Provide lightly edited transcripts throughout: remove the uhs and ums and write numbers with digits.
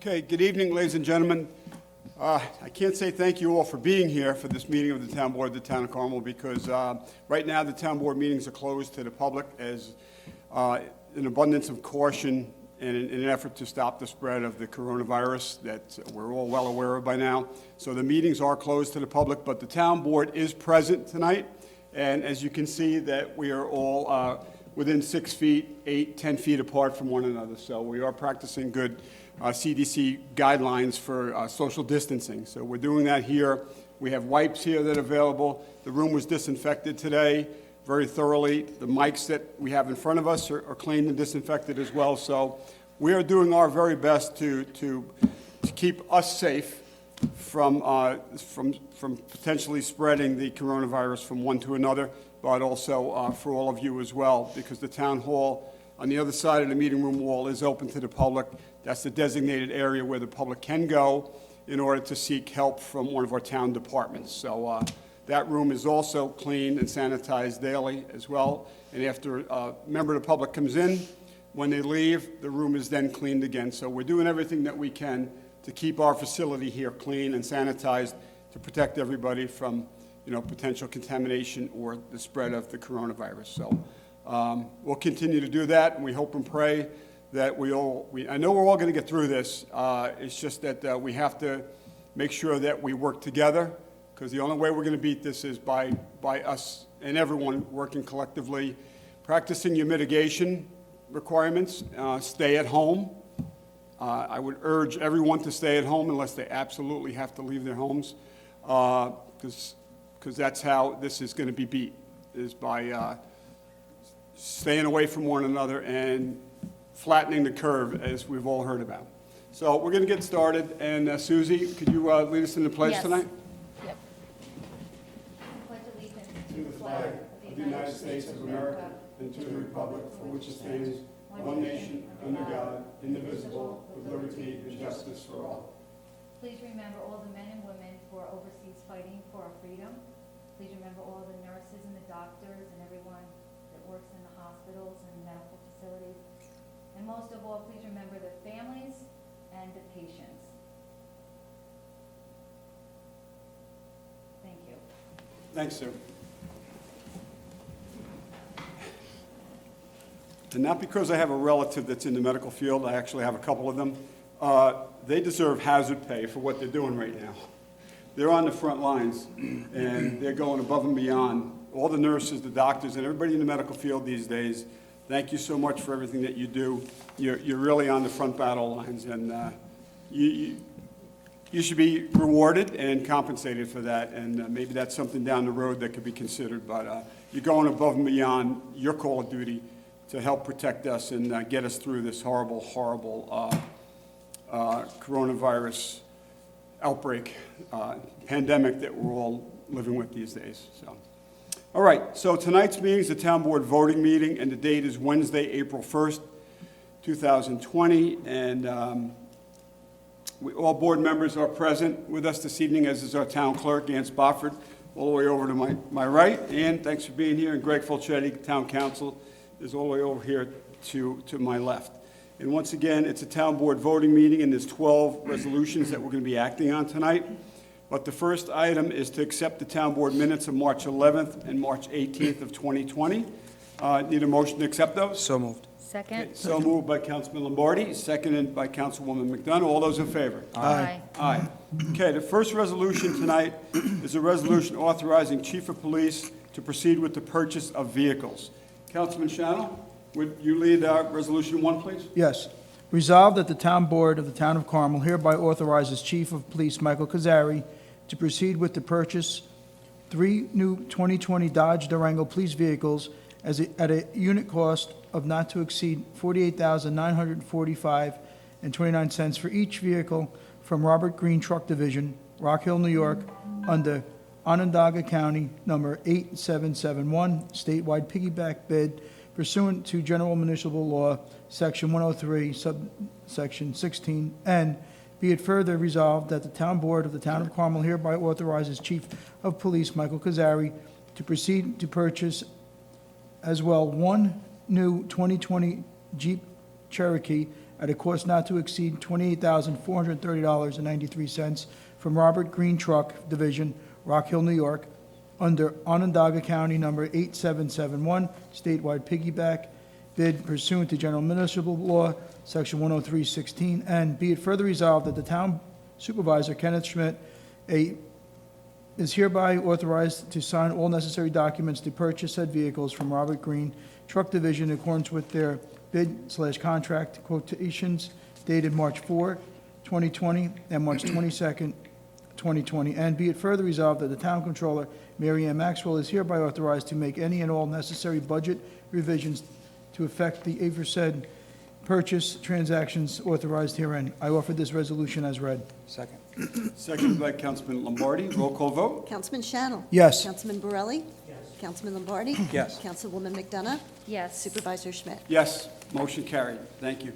Okay, good evening, ladies and gentlemen. I can't say thank you all for being here for this meeting of the Town Board of the Town of Carmel because right now the Town Board meetings are closed to the public as an abundance of caution and in an effort to stop the spread of the coronavirus that we're all well aware of by now. So the meetings are closed to the public, but the Town Board is present tonight. And as you can see that we are all within 6 feet, 8, 10 feet apart from one another. So we are practicing good CDC guidelines for social distancing. So we're doing that here. We have wipes here that are available. The room was disinfected today very thoroughly. The mics that we have in front of us are cleaned and disinfected as well. So we are doing our very best to keep us safe from potentially spreading the coronavirus from one to another, but also for all of you as well, because the town hall on the other side of the meeting room wall is open to the public. That's the designated area where the public can go in order to seek help from one of our town departments. So that room is also cleaned and sanitized daily as well. And after a member of the public comes in, when they leave, the room is then cleaned again. So we're doing everything that we can to keep our facility here clean and sanitized to protect everybody from, potential contamination or the spread of the coronavirus. So we'll continue to do that, and we hope and pray that I know we're all going to get through this. It's just that we have to make sure that we work together, because the only way we're going to beat this is by us and everyone working collectively, practicing your mitigation requirements, stay at home. I would urge everyone to stay at home unless they absolutely have to leave their homes, because that's how this is going to be beat, is by staying away from one another and flattening the curve, as we've all heard about. So we're going to get started, and Susie, could you lead us in the pledge tonight? Yep. Pledge allegiance To the flag of the United States of America and to the republic for which it stands, one nation, under God, indivisible, with liberty and justice for all. Please remember all the men and women who are overseas fighting for our freedom. Please remember all the nurses and the doctors and everyone that works in the hospitals and medical facilities. And most of all, please remember the families and the patients. Thank you. Thanks, Sue. And not because I have a relative that's in the medical field, I actually have a couple of them. They deserve hazard pay for what they're doing right now. They're on the front lines, and they're going above and beyond. All the nurses, the doctors, and everybody in the medical field these days, thank you so much for everything that you do. You're really on the front battle lines, and you should be rewarded and compensated for that, and maybe that's something down the road that could be considered, but you're going above and beyond your call of duty to help protect us and get us through this horrible, horrible coronavirus outbreak, pandemic that we're all living with these days. So, all right, so tonight's meeting is the Town Board voting meeting, and the date is Wednesday, April 1st, 2020, and all board members are present with us this evening, as is our town clerk, Ann Spofford, all the way over to my right. Ann, thanks for being here, and Greg Fulchetti, town council, is all the way over here to my left. And once again, it's a town board voting meeting, and there's 12 resolutions that we're going to be acting on tonight. But the first item is to accept the town board minutes of March 11th and March 18th of 2020. Need a motion to accept those? So moved. Second? Okay, so moved by Councilman Lombardi, seconded by Councilwoman McDonough. All those in favor? Aye. Aye. Okay, the first resolution tonight is a resolution authorizing Chief of Police to proceed with the purchase of vehicles. Councilman Shannell, would you lead Resolution 1, please? Yes. Resolved that the Town Board of the Town of Carmel hereby authorizes Chief of Police Michael Kazari to proceed with the purchase 3 new 2020 Dodge Durango police vehicles at a unit cost of not to exceed $48,945.29 for each vehicle from Robert Green Truck Division, Rock Hill, New York, under Onondaga County number 8771, statewide piggyback bid pursuant to General Municipal Law, Section 103, subsection 16, and be it further resolved that the Town Board of the Town of Carmel hereby authorizes Chief of Police Michael Kazari to proceed to purchase as well 1 new 2020 Jeep Cherokee at a cost not to exceed $28,430.93 from Robert Green Truck Division, Rock Hill, New York, under Onondaga County Number 8771, statewide piggyback bid pursuant to General Municipal Law, Section 103-16, and be it further resolved that the town supervisor, Kenneth Schmidt, is hereby authorized to sign all necessary documents to purchase said vehicles from Robert Green Truck Division in accordance with their bid/contract quotations dated March 4, 2020, and March 22nd, 2020. And be it further resolved that the town controller, Mary Ann Maxwell, is hereby authorized to make any and all necessary budget revisions to effect the aforesaid purchase transactions authorized herein. I offer this resolution as read. Second. Seconded by Councilman Lombardi. Roll call vote? Councilman Shannell. Yes. Councilman Borelli. Yes. Councilman Lombardi. Yes. Councilwoman McDonough. Yes. Supervisor Schmidt. Yes, motion carried. Thank you.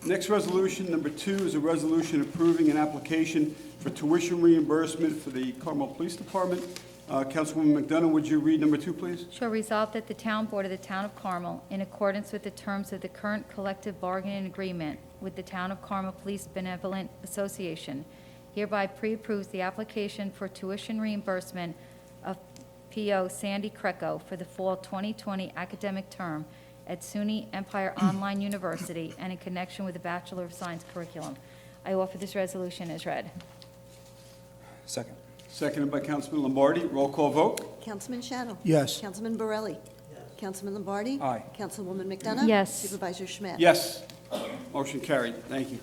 Next resolution, number 2, is a resolution approving an application for tuition reimbursement for the Carmel Police Department. Councilwoman McDonough, would you read number 2, please? Shall resolve that the Town Board of the Town of Carmel, in accordance with the terms of the current collective bargaining agreement with the Town of Carmel Police Benevolent Association, hereby pre-approves the application for tuition reimbursement of P.O. Sandy Creco for the fall 2020 academic term at SUNY Empire Online University and in connection with the Bachelor of Science curriculum. I offer this resolution as read. Second. Seconded by Councilman Lombardi. Roll call vote? Councilman Shannell. Yes. Councilman Borelli. Yes. Councilman Lombardi. Aye. Councilwoman McDonough. Yes. Supervisor Schmidt. Yes, motion carried. Thank you.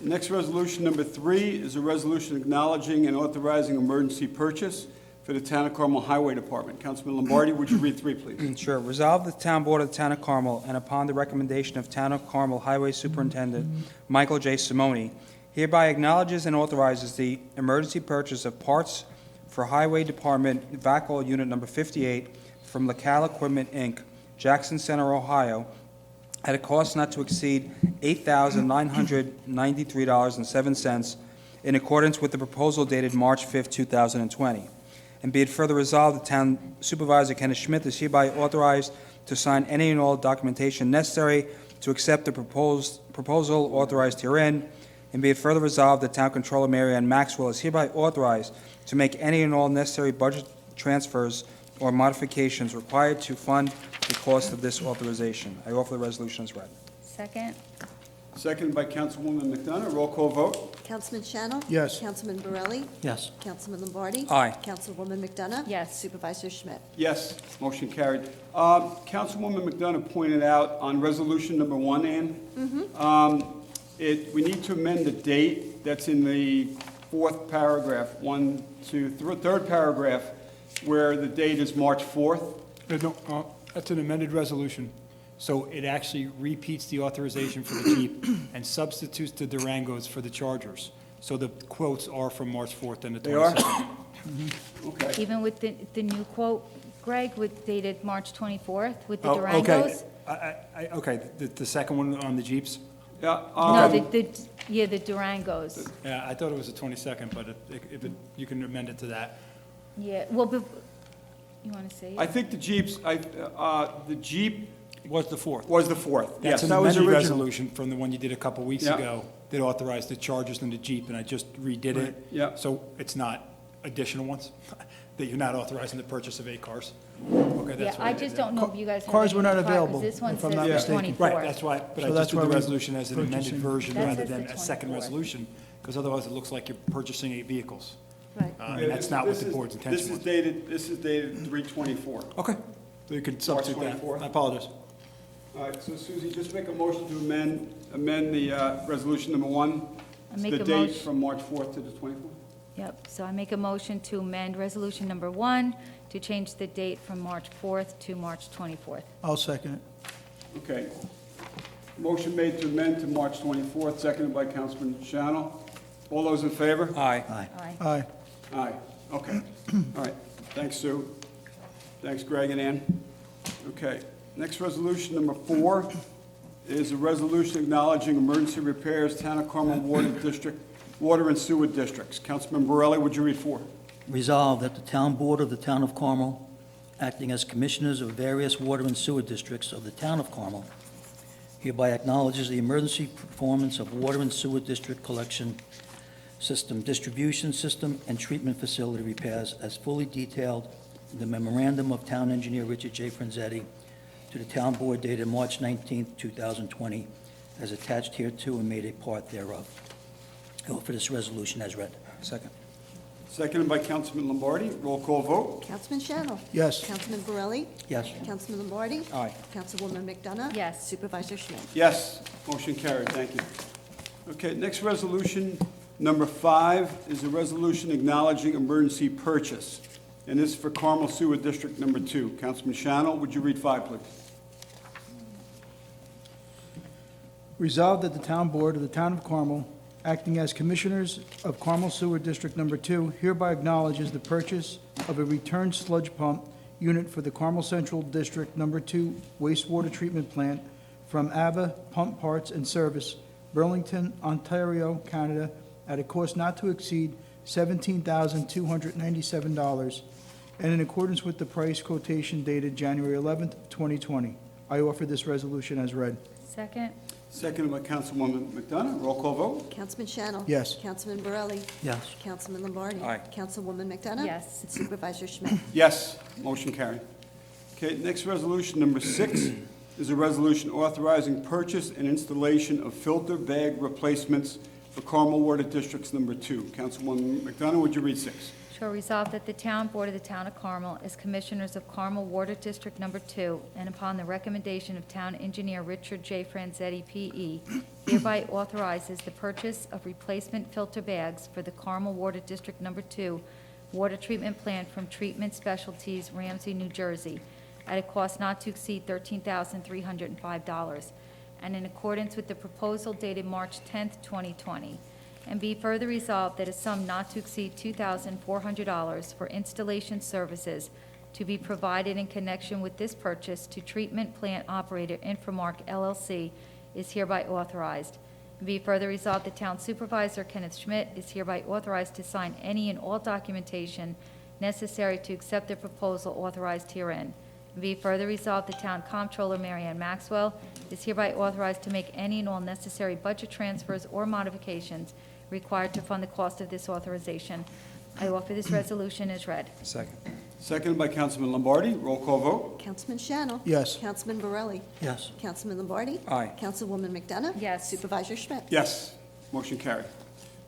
Next resolution, number 3, is a resolution acknowledging and authorizing emergency purchase for the Town of Carmel Highway Department. Councilman Lombardi, would you read 3, please? Sure. Resolve the Town Board of the Town of Carmel, and upon the recommendation of Town of Carmel Highway Superintendent Michael J. Simone, hereby acknowledges and authorizes the emergency purchase of parts for Highway Department VACOL Unit Number 58 from LaCal Equipment, Inc., Jackson Center, Ohio, at a cost not to exceed $8,993.07 in accordance with the proposal dated March 5, 2020. And be it further resolved, the Town Supervisor Kenneth Schmidt is hereby authorized to sign any and all documentation necessary to accept the proposal authorized herein. And be it further resolved, the Town Controller Mary Ann Maxwell is hereby authorized to make any and all necessary budget transfers or modifications required to fund the cost of this authorization. I offer the resolution as read. Second? Seconded by Councilwoman McDonough. Roll call vote? Councilman Shannell. Yes. Councilman Borelli. Yes. Councilman Lombardi. Aye. Councilwoman McDonough. Yes. Supervisor Schmidt. Yes, motion carried. Councilwoman McDonough pointed out on resolution number 1, Ann, we need to amend the date that's in the 4th paragraph, 3rd paragraph, where the date is March 4th. No, that's an amended resolution. So it actually repeats the authorization for the Jeep and substitutes the Durangos for the Chargers. So the quotes are from March 4th and the 22nd. They are? Okay. Even with the new quote, Greg, with dated March 24th with the Oh, okay. Durangos? Okay, the second one on the Jeeps? Yeah, No, the Durangos. Yeah, I thought it was the 22nd, but you can amend it to that. Yeah, well, you want to say I it? think the Jeeps, the Jeep Was the 4th. was the 4th. Yes, That's an that was amended original. resolution from the one you did a couple weeks Yeah. ago that authorized the Chargers and the Jeep, and I just redid Right, it. yeah. So it's not additional ones, that you're not authorizing the purchase of 8 cars. Okay, Yeah, that's what I did just there. don't know if you guys have. Cars any were not in the car, 'cause available, This one if I'm says not the mistaken. 24th. Right, that's why, but So I that's just did why the we're resolution as an amended purchasing. version That rather says than the a second 24th. resolution, because otherwise it looks like you're purchasing 8 vehicles. Right. And that's not what the board's intention This was. is dated 3/24. Okay, so you can substitute that. 24th. I apologize. All right, so Susie, just make a motion to amend the resolution number 1. I make The a date motion- from March 4th to the 24th. Yep, so I make a motion to amend resolution number 1 to change the date from March 4th to March 24th. I'll second it. Okay. Motion made to amend to March 24th, seconded by Councilman Shannell. All those in favor? Aye. Aye. Aye. Aye, okay. All right, thanks, Sue. Thanks, Greg and Ann. Okay, next resolution, number 4, is a resolution acknowledging emergency repairs, Town of Carmel Water and Sewer Districts. Councilman Borelli, would you read 4? Resolved that the Town Board of the Town of Carmel, acting as commissioners of various water and sewer districts of the Town of Carmel, hereby acknowledges the emergency performance of water and sewer district collection system, distribution system, and treatment facility repairs as fully detailed in the memorandum of Town Engineer Richard J. Franzetti to the Town Board dated March 19, 2020, as attached hereto and made a part thereof. I offer this resolution as read. Second. Seconded by Councilman Lombardi. Roll call vote. Councilman Shannon. Yes. Councilman Borelli. Yes. Councilman Lombardi. Aye. Councilwoman McDonough. Yes. Supervisor Schmidt. Yes, motion carried, thank you. Okay, next resolution, number 5, is a resolution acknowledging emergency purchase, and this is for Carmel Sewer District Number 2. Councilman Shannell, would you read 5, please? Resolved that the Town Board of the Town of Carmel, acting as Commissioners of Carmel Sewer District Number 2, hereby acknowledges the purchase of a return sludge pump unit for the Carmel Central District Number 2 wastewater treatment plant from AVA Pump Parts and Service, Burlington, Ontario, Canada, at a cost not to exceed $17,297, and in accordance with the price quotation dated January 11th, 2020. I offer this resolution as read. Second. Seconded by Councilwoman McDonough. Roll call vote. Councilman Shannon. Yes. Councilman Borelli. Yes. Councilman Lombardi. Aye. Councilwoman McDonough. Yes. And Supervisor Schmidt. Yes, motion carried. Okay, next resolution, number 6, is a resolution authorizing purchase and installation of filter bag replacements for Carmel Water Districts Number 2. Councilwoman McDonough, would you read 6? Sure, resolved that the Town Board of the Town of Carmel, as Commissioners of Carmel Water District Number 2, and upon the recommendation of Town Engineer Richard J. Franzetti, P.E., hereby authorizes the purchase of replacement filter bags for the Carmel Water District Number 2 water treatment plant from Treatment Specialties, Ramsey, New Jersey, at a cost not to exceed $13,305, and in accordance with the proposal dated March 10th, 2020. And be further resolved that a sum not to exceed $2,400 for installation services to be provided in connection with this purchase to treatment plant operator Inframark LLC is hereby authorized. And be further resolved, the Town Supervisor Kenneth Schmidt is hereby authorized to sign any and all documentation necessary to accept the proposal authorized herein. And be further resolved, the Town Comptroller Mary Ann Maxwell is hereby authorized to make any and all necessary budget transfers or modifications required to fund the cost of this authorization. I offer this resolution as read. Second. Seconded by Councilman Lombardi. Roll call vote. Councilman Shannon. Yes. Councilman Borelli. Yes. Councilman Lombardi. Aye. Councilwoman McDonough. Yes. Supervisor Schmidt. Yes, motion carried.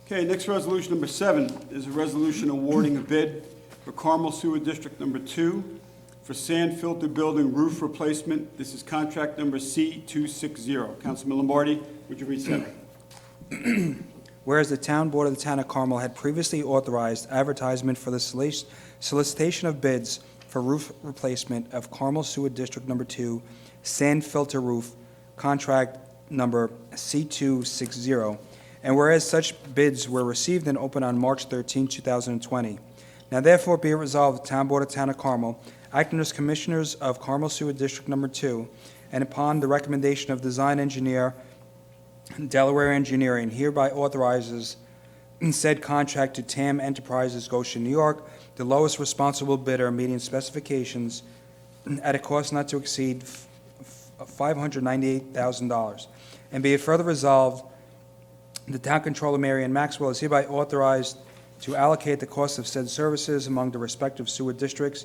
Okay, next resolution, number 7, is a resolution awarding a bid for Carmel Sewer District Number 2 for sand filter building roof replacement. This is contract number C260. Councilman Lombardi, would you read 7? Whereas the Town Board of the Town of Carmel had previously authorized advertisement for the solicitation of bids for roof replacement of Carmel Sewer District Number 2 sand filter roof, contract number C260, and whereas such bids were received and opened on March 13, 2020. Now therefore be it resolved, the Town Board of the Town of Carmel, acting as Commissioners of Carmel Sewer District Number 2, and upon the recommendation of design engineer Delaware Engineering, hereby authorizes said contract to TAM Enterprises, Goshen, New York, the lowest responsible bidder meeting specifications at a cost not to exceed $598,000. And be it further resolved, the Town Controller Mary Ann Maxwell is hereby authorized to allocate the cost of said services among the respective sewer districts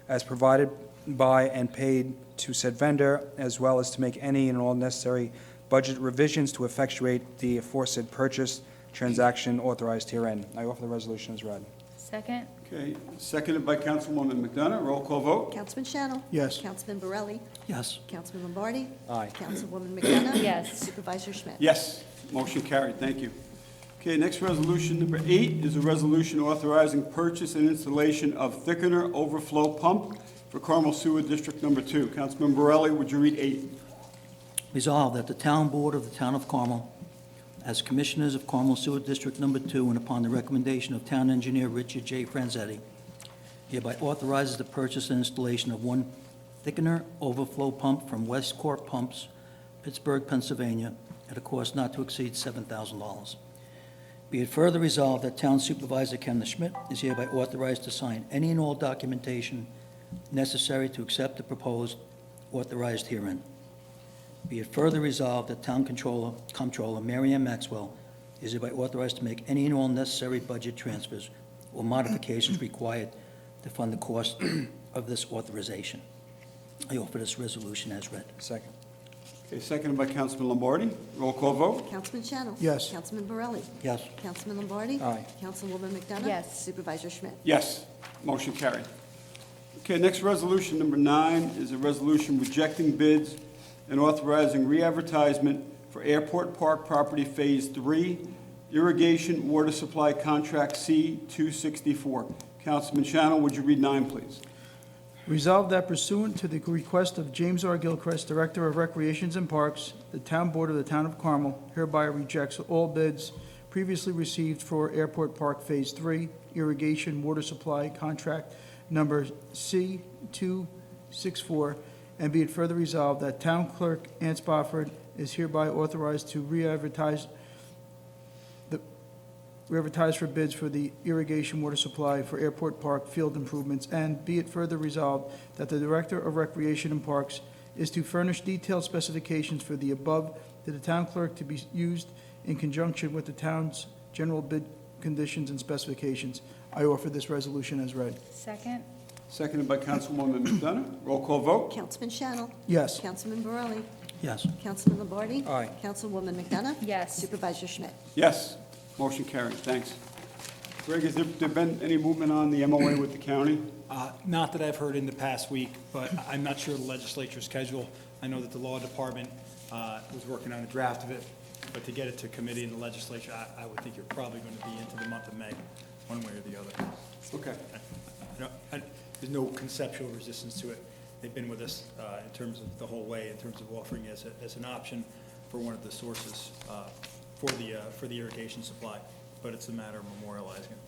as provided by and paid to said vendor, as well as to make any and all necessary budget revisions to effectuate the aforesaid purchase transaction authorized herein. I offer the resolution as read. Second. Okay, seconded by Councilwoman McDonough. Roll call vote. Councilman Shannon. Yes. Councilman Borelli. Yes. Councilman Lombardi. Aye. Councilwoman McDonough. Yes. Supervisor Schmidt. Yes, motion carried, thank you. Okay, next resolution, number 8, is a resolution authorizing purchase and installation of thickener overflow pump for Carmel Sewer District Number 2. Councilman Borelli, would you read 8? Resolved that the Town Board of the Town of Carmel, as Commissioners of Carmel Sewer District Number 2, and upon the recommendation of Town Engineer Richard J. Franzetti, hereby authorizes the purchase and installation of one thickener overflow pump from Westcorp Pumps, Pittsburgh, Pennsylvania, at a cost not to exceed $7,000. Be it further resolved that Town Supervisor Kenneth Schmidt is hereby authorized to sign any and all documentation necessary to accept the proposed authorized herein. Be it further resolved that Town Comptroller Mary Ann Maxwell is hereby authorized to make any and all necessary budget transfers or modifications required to fund the cost of this authorization. I offer this resolution as read. Second. Okay, seconded by Councilman Lombardi. Roll call vote? Councilman Channel. Yes. Councilman Borelli. Yes. Councilman Lombardi. Aye. Councilwoman McDonough. Yes. Supervisor Schmidt. Yes, motion carried. Okay, next resolution, number 9, is a resolution rejecting bids and authorizing re-advertisement for Airport Park Property Phase 3, Irrigation Water Supply Contract C-264. Councilman Channel, would you read 9, please? Resolved that pursuant to the request of James R. Gilchrist, Director of Recreations and Parks, the Town Board of the Town of Carmel hereby rejects all bids previously received for Airport Park Phase 3 Irrigation Water Supply Contract Number C-264, and be it further resolved that Town Clerk Ann Spofford is hereby authorized to re-advertise for bids for the irrigation water supply for Airport Park field improvements, and be it further resolved that the Director of Recreation and Parks is to furnish detailed specifications for the above to the town clerk to be used in conjunction with the town's general bid conditions and specifications. I offer this resolution as read. Second? Seconded by Councilwoman McDonough. Roll call vote? Councilman Channel. Yes. Councilman Borelli. Yes. Councilman Lombardi. Aye. Councilwoman McDonough. Yes. Supervisor Schmidt. Yes, motion carried, thanks. Greg, has there been any movement on the MOA with the county? Not that I've heard in the past week, but I'm not sure the legislature's schedule. I know that the law department was working on a draft of it, but to get it to committee in the legislature, I would think you're probably going to be into the month of May, one way or the other. Okay. There's no conceptual resistance to it. They've been with us in terms of the whole way, in terms of offering as an option for one of the sources for the irrigation supply, but it's a matter of memorializing it.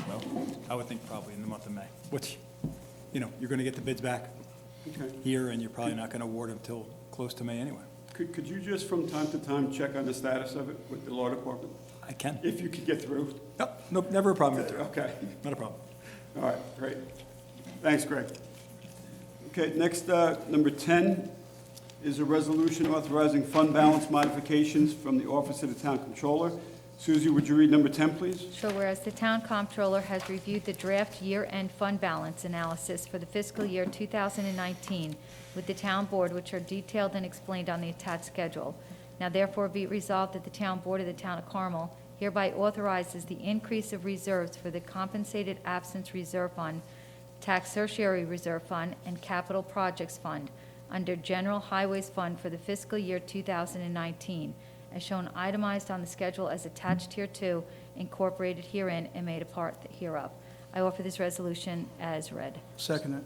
Well, I would think probably in the month of May, which, you're going to get the bids back Okay. here, and you're probably not going to award them till close to May anyway. Could you just from time to time check on the status of it with the law department? I can. If you could get through? Nope, never a problem. Okay, Not a problem. all right, great. Thanks, Greg. Okay, next, number 10 is a resolution authorizing fund balance modifications from the Office of the Town Controller. Susie, would you read number 10, please? Sure, whereas the town comptroller has reviewed the draft year-end fund balance analysis for the fiscal year 2019 with the town board, which are detailed and explained on the attached schedule. Now therefore be it resolved that the town board of the town of Carmel hereby authorizes the increase of reserves for the compensated absence reserve fund, tax certiorari reserve fund, and capital projects fund under general highways fund for the fiscal year 2019, as shown itemized on the schedule as attached hereto, incorporated herein, and made a part hereof. I offer this resolution as read. Second it.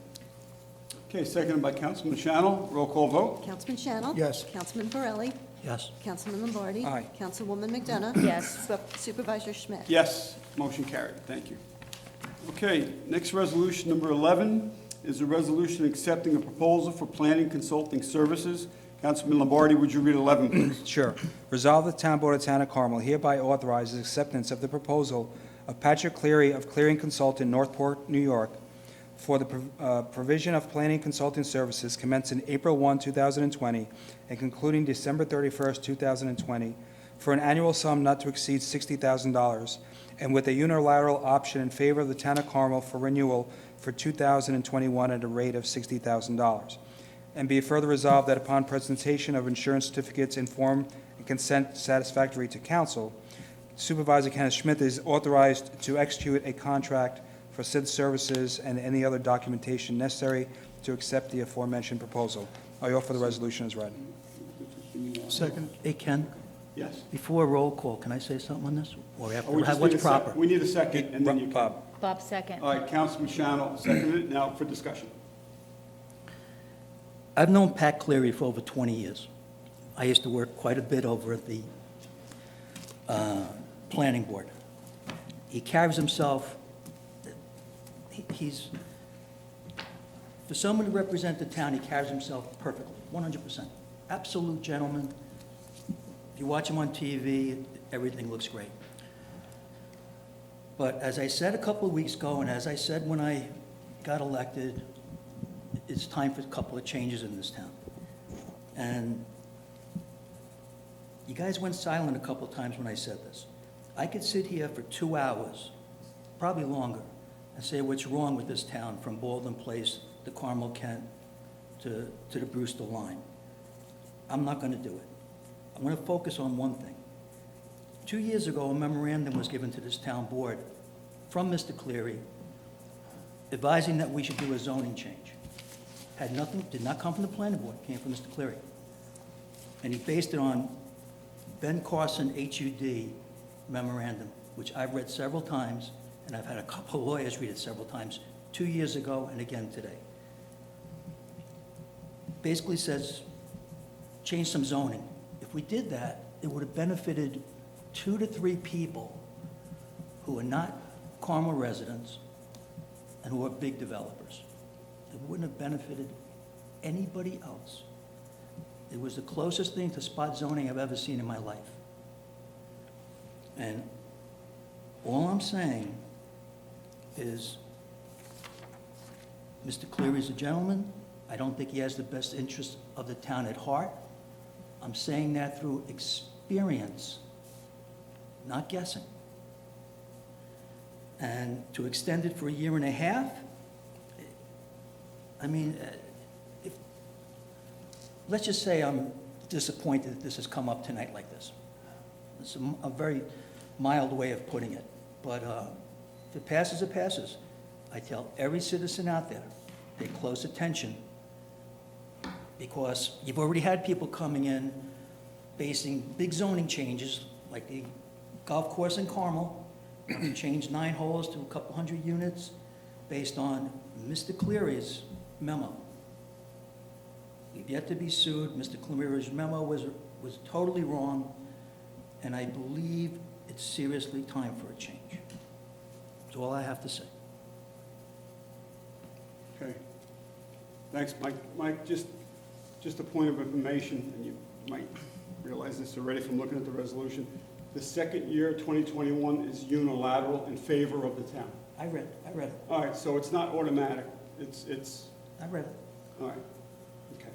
Okay, seconded by Councilman Channel. Roll call vote? Councilman Channel. Yes. Councilman Borelli. Yes. Councilman Lombardi. Aye. Councilwoman McDonough. Yes. Supervisor Schmidt. Yes, motion carried. Thank you. Okay, next resolution, number 11, is a resolution accepting a proposal for planning consulting services. Councilman Lombardi, would you read 11, please? Sure. Resolve the Town Board of Town of Carmel hereby authorizes acceptance of the proposal of Patrick Cleary of Clearing Consultant, Northport, New York, for the provision of planning consulting services commencing April 1, 2020, and concluding December 31st, 2020, for an annual sum not to exceed $60,000, and with a unilateral option in favor of the Town of Carmel for renewal for 2021 at a rate of $60,000. And be it further resolved that upon presentation of insurance certificates in form and consent satisfactory to council, Supervisor Kenneth Schmidt is authorized to execute a contract for said services and any other documentation necessary to accept the aforementioned proposal. I offer the resolution as read. Second. Hey, Ken, Yes. before roll call, can I say something on this? Or Oh, after, we just need what's a sec- proper? We need a second, and then you can. Bob. Bob, second. All right, Councilman Channel, seconded it. Now for discussion. I've known Pat Cleary for over 20 years. I used to work quite a bit over at the planning board. He carries himself, he's, for someone to represent the town, he carries himself perfectly, 100%. Absolute gentleman. If you watch him on TV, everything looks great. But as I said a couple of weeks ago, and as I said when I got elected, it's time for a couple of changes in this town. And You guys went silent a couple times when I said this. I could sit here for 2 hours, probably longer, and say what's wrong with this town from Baldwin Place to Carmel, Kent, to the Brewster line. I'm not going to do it. I'm going to focus on one thing. 2 years ago, a memorandum was given to this town board from Mr. Cleary advising that we should do a zoning change. Had nothing, did not come from the planning board, came from Mr. Cleary. And he based it on Ben Carson HUD memorandum, which I've read several times, and I've had a couple of lawyers read it several times, 2 years ago and again today. Basically says, change some zoning. If we did that, it would have benefited 2 to 3 people who are not Carmel residents and who are big developers. It wouldn't have benefited anybody else. It was the closest thing to spot zoning I've ever seen in my life. And all I'm saying is, Mr. Cleary's a gentleman. I don't think he has the best interest of the town at heart. I'm saying that through experience, not guessing. And to extend it for 1.5 years, I mean, let's just say I'm disappointed that this has come up tonight like this. It's a very mild way of putting it, but if it passes, it passes. I tell every citizen out there, pay close attention, because you've already had people coming in basing big zoning changes, like the golf course in Carmel, changed 9 holes to a couple hundred units, based on Mr. Cleary's memo. We've yet to be sued. Mr. Cleary's memo was totally wrong, and I believe it's seriously time for a change. That's all I have to say. Okay. Thanks, Mike. Mike, just a point of information, and you might realize this already from looking at the resolution. The second year, 2021, is unilateral in favor of the town. I read it. All right, so it's not automatic. It's, I read it. all right, okay.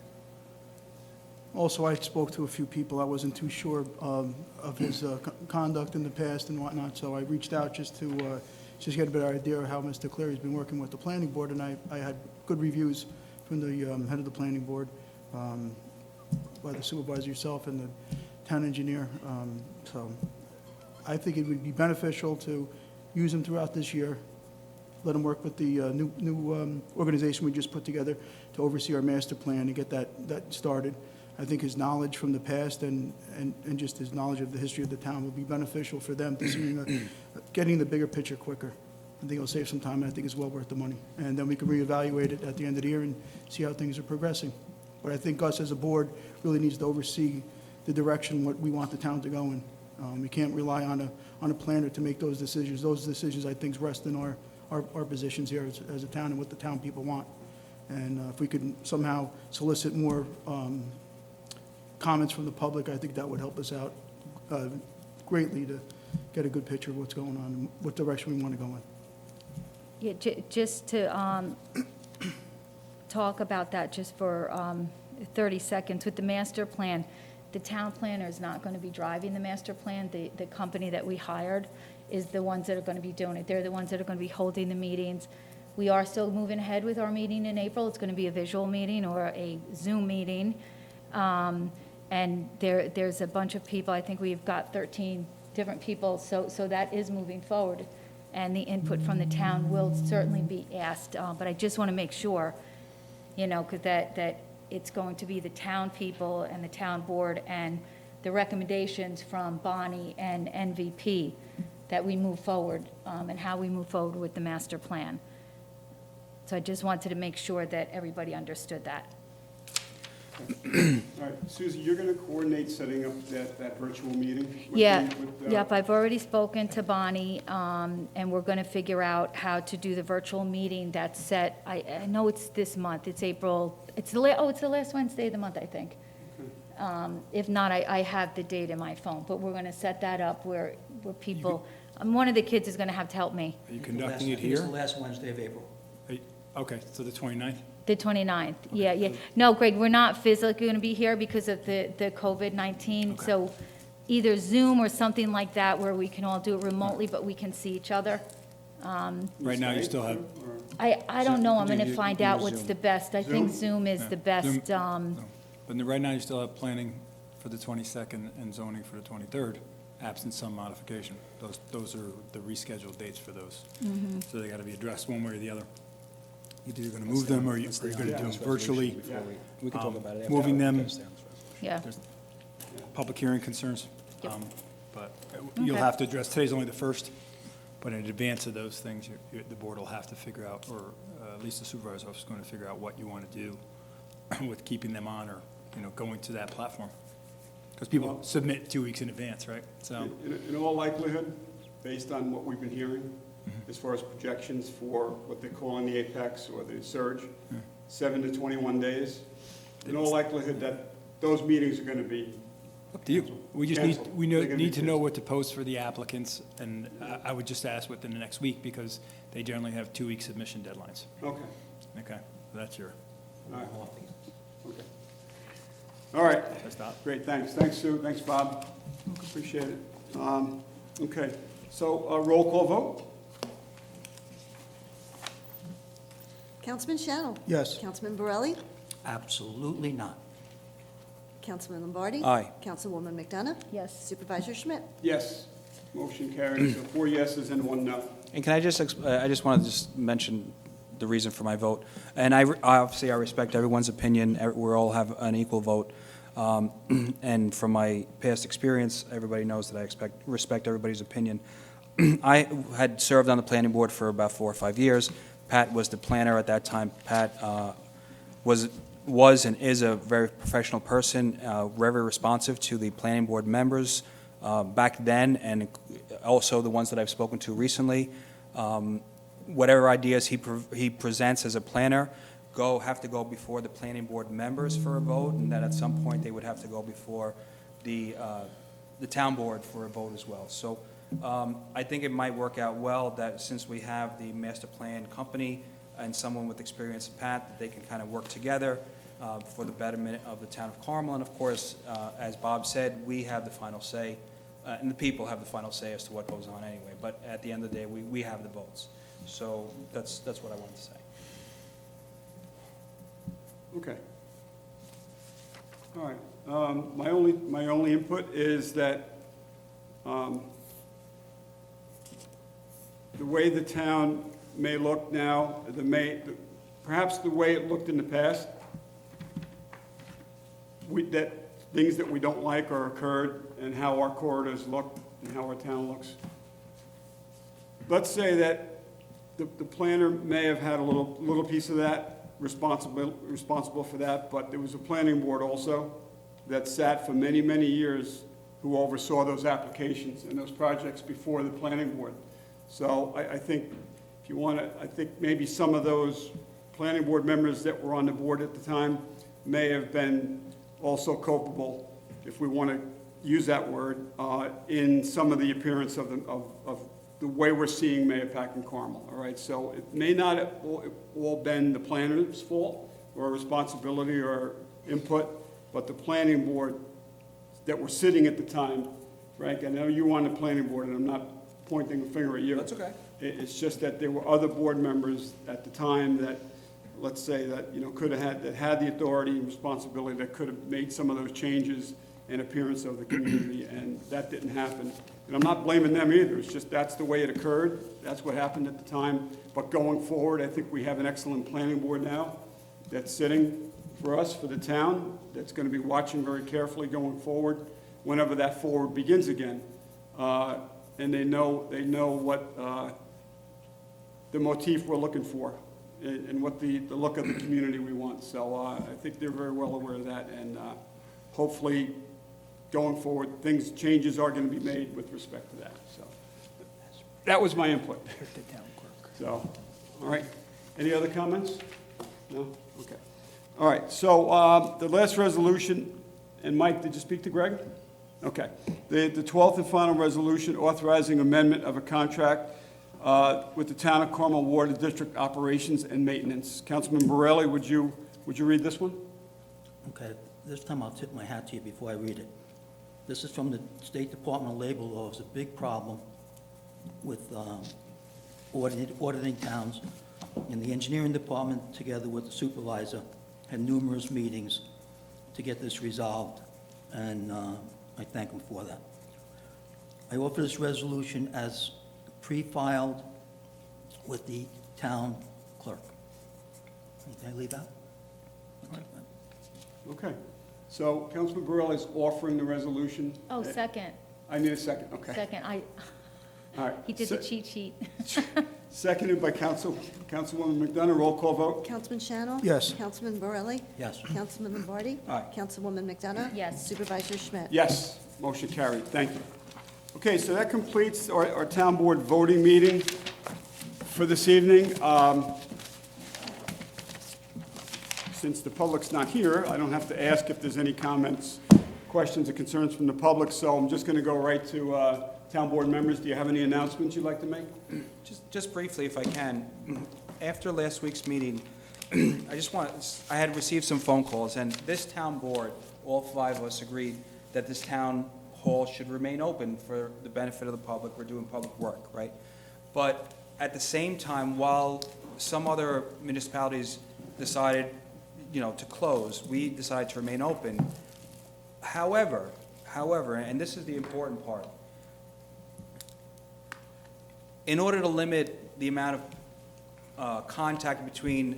Also, I spoke to a few people. I wasn't too sure of his conduct in the past and whatnot, so I reached out just to get a better idea of how Mr. Cleary's been working with the planning board, and I had good reviews from the head of the planning board, by the supervisor yourself and the town engineer. So I think it would be beneficial to use him throughout this year, let him work with the new organization we just put together to oversee our master plan and get that started. I think his knowledge from the past and just his knowledge of the history of the town will be beneficial for them to see getting the bigger picture quicker. I think it'll save some time, and I think it's well worth the money. And then we can reevaluate it at the end of the year and see how things are progressing. But I think us as a board really needs to oversee the direction what we want the town to go in. We can't rely on a planner to make those decisions. Those decisions, I think, rest in our positions here as a town and what the town people want. And if we could somehow solicit more comments from the public, I think that would help us out greatly to get a good picture of what's going on and what direction we want to go in. Yeah, just to talk about that just for 30 seconds. With the master plan, the town planner is not going to be driving the master plan. The company that we hired is the ones that are going to be doing it. They're the ones that are going to be holding the meetings. We are still moving ahead with our meeting in April. It's going to be a visual meeting or a Zoom meeting. And there's a bunch of people. I think we've got 13 different people, so that is moving forward. And the input from the town will certainly be asked. But I just want to make sure, because that it's going to be the town people and the town board and the recommendations from Bonnie and NVP that we move forward, and how we move forward with the master plan. So I just wanted to make sure that everybody understood that. All right, Susie, you're going to coordinate setting up that virtual meeting? Yeah, with, yep, I've already spoken to Bonnie, and we're going to figure out how to do the virtual meeting that's set. I know it's this month, it's April, it's the last Wednesday of the month, I think. If not, I have the date in my phone, but we're going to set that up where people, one of the kids is going to have to help me. Are you conducting it I think it's here? the last Wednesday of April. Okay, so the 29th? The 29th, yeah. No, Greg, we're not physically going to be here because of the COVID-19, so either Zoom or something like that where we can all do it remotely, but we can see each other. Right now, you still have, I don't know, I'm Do gonna you- find do out you what's Zoom? the best. I think Zoom is the best, but right now, you still have planning for the 22nd and zoning for the 23rd, absent some modification. Those are the rescheduled dates for those. So they got to be addressed one way or the other. Either you're going to move them, or you're going to do them virtually. We can talk about it after. Moving them, yeah. there's public hearing concerns. Yep. But you'll Okay. have to address, today's only the first, but in advance of those things, the board will have to figure out, or at least the supervisor's office is going to figure out what you want to do with keeping them on, or, going to that platform. Because people submit 2 weeks in advance, right? So, In all likelihood, based on what we've been hearing, as far as projections for what they're calling the apex or the surge, 7 to 21 days, in all likelihood that those meetings are going to be, up to you. We just need, Cancel. we They're gonna be need to know canceled. what to post for the applicants, and I would just ask within the next week, because they generally have 2-week submission deadlines. okay, Okay, that's your, all right. Okay. All right, I stop. great, thanks. Thanks, Sue, thanks, Bob. Appreciate it. Okay, so roll call vote? Councilman Shell. Yes. Councilman Borelli. Absolutely not. Councilman Lombardi. Aye. Councilwoman McDonough. Yes. Supervisor Schmidt. Yes, motion carries, so 4 yeses and 1 no. And can I just, I just want to just mention the reason for my vote. And obviously, I respect everyone's opinion. We all have an equal vote. And from my past experience, everybody knows that I respect everybody's opinion. I had served on the planning board for about 4 or 5 years. Pat was the planner at that time. Pat was and is a very professional person, very responsive to the planning board members back then, and also the ones that I've spoken to recently. Whatever ideas he presents as a planner have to go before the planning board members for a vote, and that at some point they would have to go before the town board for a vote as well. So I think it might work out well that since we have the master plan company and someone with experience in Pat, that they can kind of work together for the betterment of the town of Carmel. And of course, as Bob said, we have the final say, and the people have the final say as to what goes on anyway. But at the end of the day, we have the votes. So that's what I wanted to say. Okay. All right. My only input is that the way the town may look now, perhaps the way it looked in the past, that things that we don't like or occurred, and how our corridors look and how our town looks. Let's say that the planner may have had a little piece of that, responsible for that, but there was a planning board also that sat for many, many years who oversaw those applications and those projects before the planning board. So I think if you want to, I think maybe some of those planning board members that were on the board at the time may have been also culpable, if we want to use that word, in some of the appearance of the way we're seeing Mahopac and Carmel, all right? So it may not have all been the planner's fault or responsibility or input, but the planning board that were sitting at the time, Frank, I know you were on the planning board, and I'm not pointing a finger at you. That's okay. It's just that there were other board members at the time that, let's say, that, could have had the authority and responsibility, that could have made some of those changes in appearance of the community, and that didn't happen. And I'm not blaming them either, it's just that's the way it occurred, that's what happened at the time. But going forward, I think we have an excellent planning board now that's sitting for us, for the town, that's going to be watching very carefully going forward, whenever that forward begins again. And they know what the motif we're looking for, and what the look of the community we want. So I think they're very well aware of that, and hopefully, going forward, changes are going to be made with respect to that. So that was my input. So, all right. Any other comments? No? Okay. All right, so the last resolution, and Mike, did you speak to Greg? Okay. The 12th and final resolution authorizing amendment of a contract with the Town of Carmel Water District Operations and Maintenance. Councilman Borelli, would you read this one? Okay, this time I'll tip my hat to you before I read it. This is from the State Department of Labor Law. It's a big problem with auditing towns. And the engineering department, together with the supervisor, had numerous meetings to get this resolved, and I thank them for that. I offer this resolution as pre-filed with the town clerk. Anything I leave out? Okay. So Councilman Burrell is offering the resolution. Oh, second, I need a second, okay. second, All right. he did the cheat sheet. Seconded by Councilwoman McDonough. Roll call vote. Councilman Shannon? Yes. Councilman Borelli? Yes. Councilman Lombardi? Aye. Councilwoman McDonough? Yes. Supervisor Schmidt? Yes, motion carried. Thank you. Okay, so that completes our town board voting meeting for this evening. Since the public's not here, I don't have to ask if there's any comments, questions, or concerns from the public, so I'm just going to go right to town board members. Do you have any announcements you'd like to make? Just briefly, if I can, after last week's meeting, I had received some phone calls, and this town board, all 5 of us agreed that this town hall should remain open for the benefit of the public. We're doing public work, right? But at the same time, while some other municipalities decided, to close, we decided to remain open. However, and this is the important part, in order to limit the amount of contact between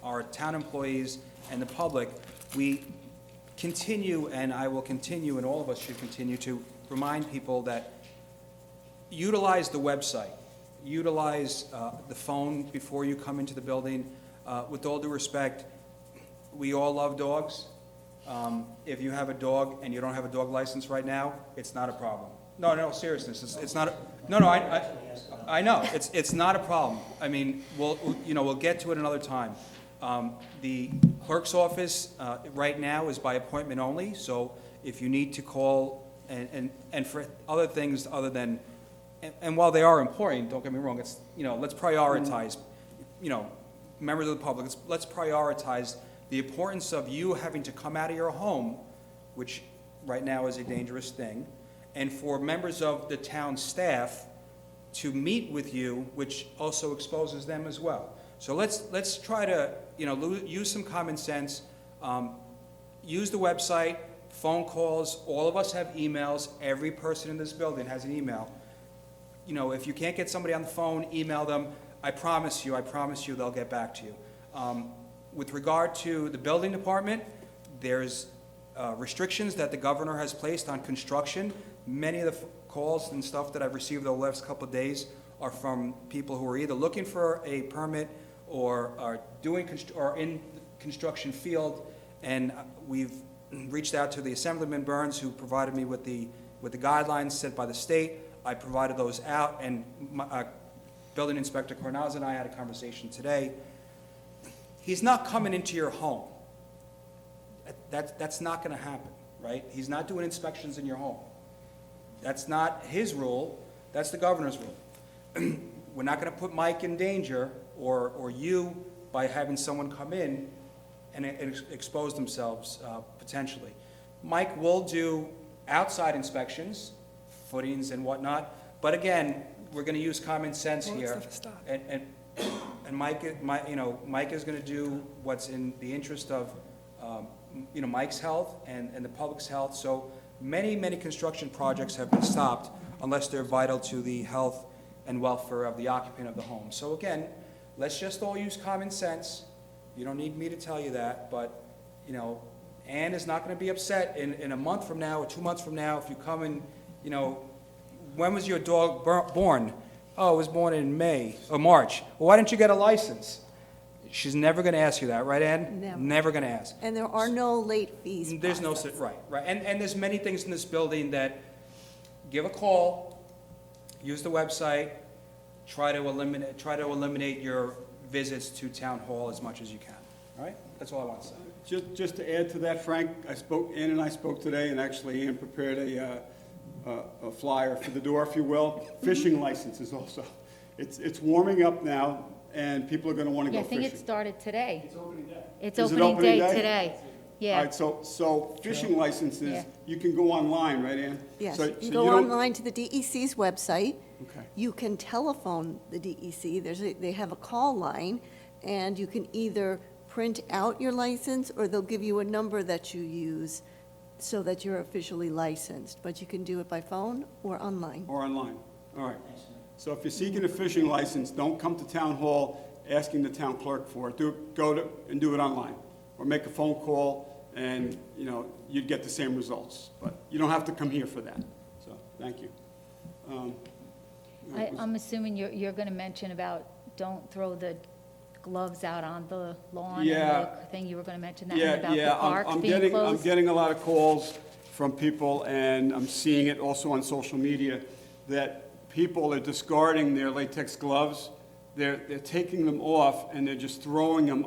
our town employees and the public, we continue, and I will continue, and all of us should continue to remind people that utilize the website, utilize the phone before you come into the building. With all due respect, we all love dogs. If you have a dog and you don't have a dog license right now, it's not a problem. No, seriousness, it's not, I know, it's not a problem. I mean, we'll get to it another time. The clerk's office, right now is by appointment only, so if you need to call, and for other things other than, and while they are important, don't get me wrong, it's, let's prioritize, members of the public, let's prioritize the importance of you having to come out of your home, which right now is a dangerous thing, and for members of the town staff to meet with you, which also exposes them as well. So let's try to, use some common sense, use the website, phone calls, all of us have emails, every person in this building has an email. If you can't get somebody on the phone, email them. I promise you, they'll get back to you. With regard to the building department, there's restrictions that the governor has placed on construction. Many of the calls and stuff that I've received the last couple of days are from people who are either looking for a permit or are doing, or in the construction field, and we've reached out to the Assemblyman Burns, who provided me with the guidelines set by the state. I provided those out, and Building Inspector Cornaz and I had a conversation today. He's not coming into your home. That's not going to happen, right? He's not doing inspections in your home. That's not his rule. That's the governor's rule. We're not going to put Mike in danger or you by having someone come in and expose themselves potentially. Mike will do outside inspections, footings and whatnot, but again, we're going to use common sense here. And Mike is going to do what's in the interest of, Mike's health and the public's health. So many construction projects have been stopped unless they're vital to the health and welfare of the occupant of the home. So again, let's just all use common sense. You don't need me to tell you that, but, Ann is not going to be upset in a month from now or 2 months from now if you come and, when was your dog born? Oh, it was born in May or March. Well, why didn't you get a license? She's never going to ask you that, right, Ann? Never. Never going to ask. And there are no late fees There's no, processed. right. And there's many things in this building that give a call, use the website, try to eliminate your visits to town hall as much as you can. All right? That's all I want to say. Just to add to that, Frank, Ann and I spoke today, and actually Ann prepared a flyer for the door, if you will. Fishing licenses also. It's warming up now, and people are going to want to Yeah, go I think fishing. it started today. It's Is it opening opening day day? today. Yeah. All right, so fishing licenses, Yeah. you can go online, right, Ann? Yes, So- you can so go don't- online to the DEC's website. Okay. You can telephone the DEC. They have a call line, and you can either print out your license, or they'll give you a number that you use so that you're officially licensed. But you can do it by phone or online. Or online, all right. So if you're seeking a fishing license, don't come to town hall asking the town clerk for it. Go to, and do it online. Or make a phone call, and, you know, you'd get the same results. But you don't have to come here for that, so, thank you. I'm assuming you're going to mention about don't throw the gloves out on the lawn and Yeah. the thing, you were going to mention that, Yeah, and about the yeah, parks I'm being getting, I'm closed? getting a lot of calls from people, and I'm seeing it also on social media, that people are discarding their latex gloves. They're taking them off, and they're just throwing them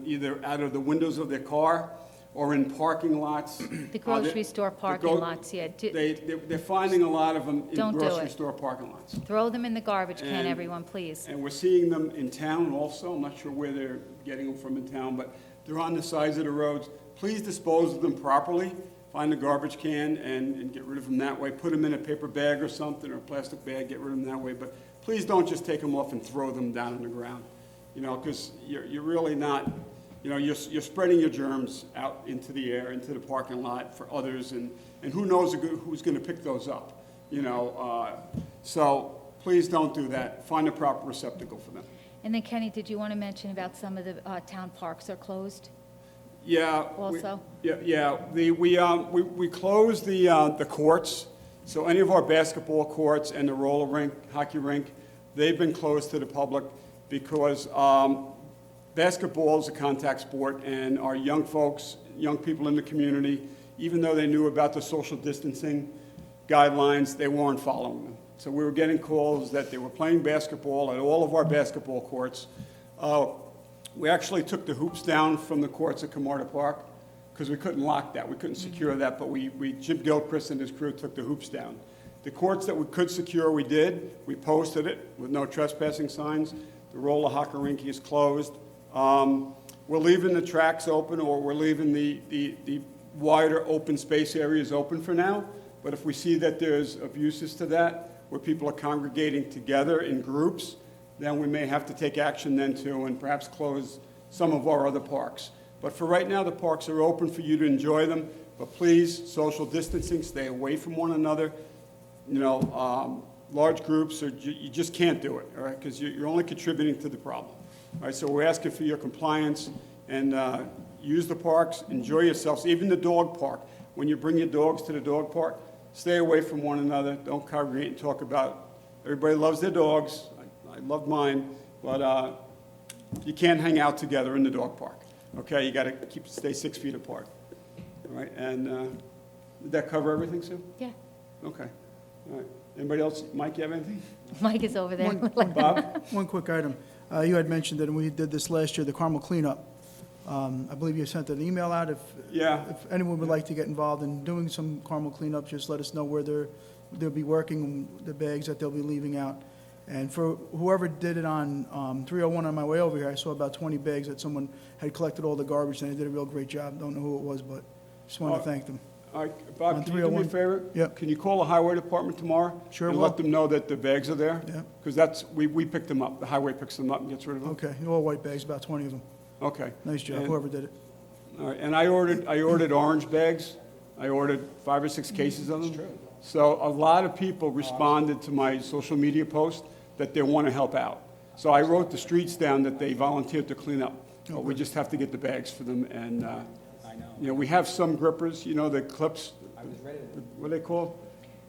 either out of the windows of their car or in parking lots. The grocery store parking lots, yeah. They're finding a lot of them in Don't do grocery it. store parking lots. Throw them in the garbage can, And- everyone, please. And we're seeing them in town also. I'm not sure where they're getting them from in town, but they're on the sides of the roads. Please dispose of them properly. Find a garbage can and get rid of them that way. Put them in a paper bag or something, or a plastic bag, get rid of them that way. But please don't just take them off and throw them down on the ground, you know, because you're really not, you know, you're spreading your germs out into the air, into the parking lot for others, and who knows who's going to pick those up, you know. So please don't do that. Find a proper receptacle for them. And then Kenny, did you want to mention about some of the town parks are closed? Yeah. Also? Yeah. We closed the courts, so any of our basketball courts and the roller rink, hockey rink, they've been closed to the public because basketball is a contact sport, and our young folks, young people in the community, even though they knew about the social distancing guidelines, they weren't following them. So we were getting calls that they were playing basketball at all of our basketball courts. We actually took the hoops down from the courts at Camarda Park because we couldn't lock that, we couldn't secure that, but Jim Gilchrist and his crew took the hoops down. The courts that we could secure, we did. We posted it with no trespassing signs. The roller hockey rink is closed. We're leaving the tracks open, or we're leaving the wider open space areas open for now. But if we see that there's abuses to that, where people are congregating together in groups, then we may have to take action then too, and perhaps close some of our other parks. But for right now, the parks are open for you to enjoy them, but please, social distancing, stay away from one another. You know, large groups, you just can't do it, all right, because you're only contributing to the problem. All right, so we're asking for your compliance, and use the parks, enjoy yourselves, even the dog park. When you bring your dogs to the dog park, stay away from one another, don't congregate and talk about, everybody loves their dogs, I love mine, but you can't hang out together in the dog park, okay? You gotta stay 6 feet apart, all right? And did that cover everything, Sue? Yeah, Okay, all right. Anybody else? Mike, you have anything? Mike is over there. Bob? One quick item. You had mentioned that, and we did this last year, the Carmel cleanup. I believe you sent an email out. Yeah. If anyone would like to get involved in doing some Carmel cleanup, just let us know where they'll be working, the bags that they'll be leaving out. And for whoever did it on 301 on my way over here, I saw about 20 bags that someone had collected all the garbage, and they did a real great job. Don't know who it was, but just want to thank them. All right, Bob, On can you do me a 301? favor? Yep. Can you call the highway department tomorrow? Sure And will. let them know that the bags are there? Yep. Because we picked them up. The highway picks them up and gets rid of them? Okay, all white bags, about 20 of them. Okay. Nice job, And- whoever did it. All right, and I ordered orange bags. I ordered 5 or 6 cases of them. So a lot of people responded to my social media post that they want to help out. So I wrote the streets down that they volunteered to clean up. But we just have to get the bags for them, and, you know, we have some grippers, you know, the clips, what are they called?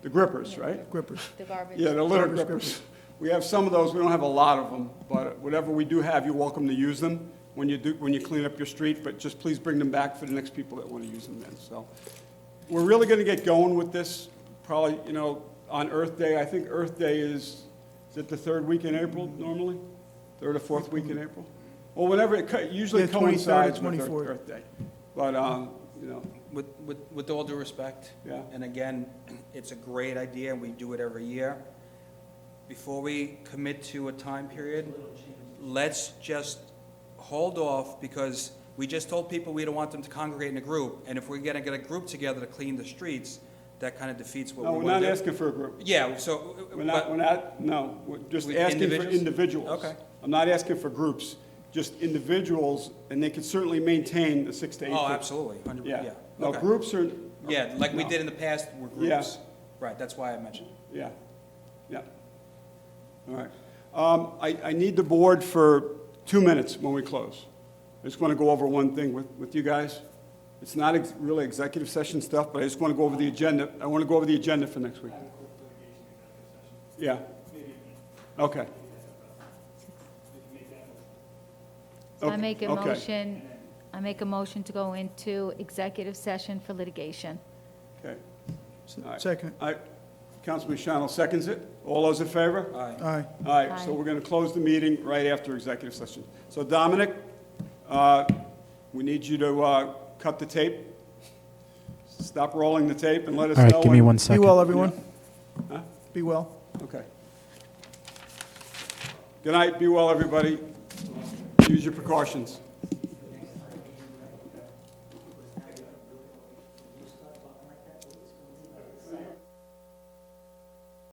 The grippers, right? Grippers. The garbage. Yeah, the litter Garbage grippers. We have some of those, we don't have a lot of them, but whatever we do have, you're welcome to use them when you clean up your street, but just please bring them back for the next people that want to use them then, so. We're really going to get going with this, probably, you know, on Earth Day. I think Earth Day is it the 3rd week in April normally? 3rd or 4th week in April? Well, whenever, it usually Yeah, 23rd or coincides with 24th. Earth Day. But, you know, With all due respect. Yeah. And again, it's a great idea, and we do it every year. Before we commit to a time period, let's just hold off, because We just told people we don't want them to congregate in a group, and if we're gonna get a group together to clean the streets, that kind of defeats what No, we we're want not to do. asking for a group. Yeah, so, We're not, no, we're just With asking for individuals? individuals. Okay. I'm not asking for groups, just individuals, and they can certainly maintain the 6 to 8 oh, foot. absolutely, 100, Yeah. yeah. No, Okay. groups are. Yeah, like we no. did in the past, were Yeah. groups. Right, that's why I mentioned. Yeah, yeah. All right. I need the board for 2 minutes when we close. I just want to go over one thing with you guys. It's not really executive session stuff, but I just want to go over the agenda. I want to go over the agenda for next week. Yeah. Okay. So I make a Okay. motion to go into executive session for litigation. Okay. All right. Second. All right. Councilman Shannell seconds it. All those in favor? Aye. Aye. All right, Aye. so we're going to close the meeting right after executive session. So Dominic, we need you to cut the tape. Stop rolling the tape and let us know. All right, give me when- 1 Be second. well, everyone. Huh? Be well. Okay. Good night, be well, everybody. Use your precautions.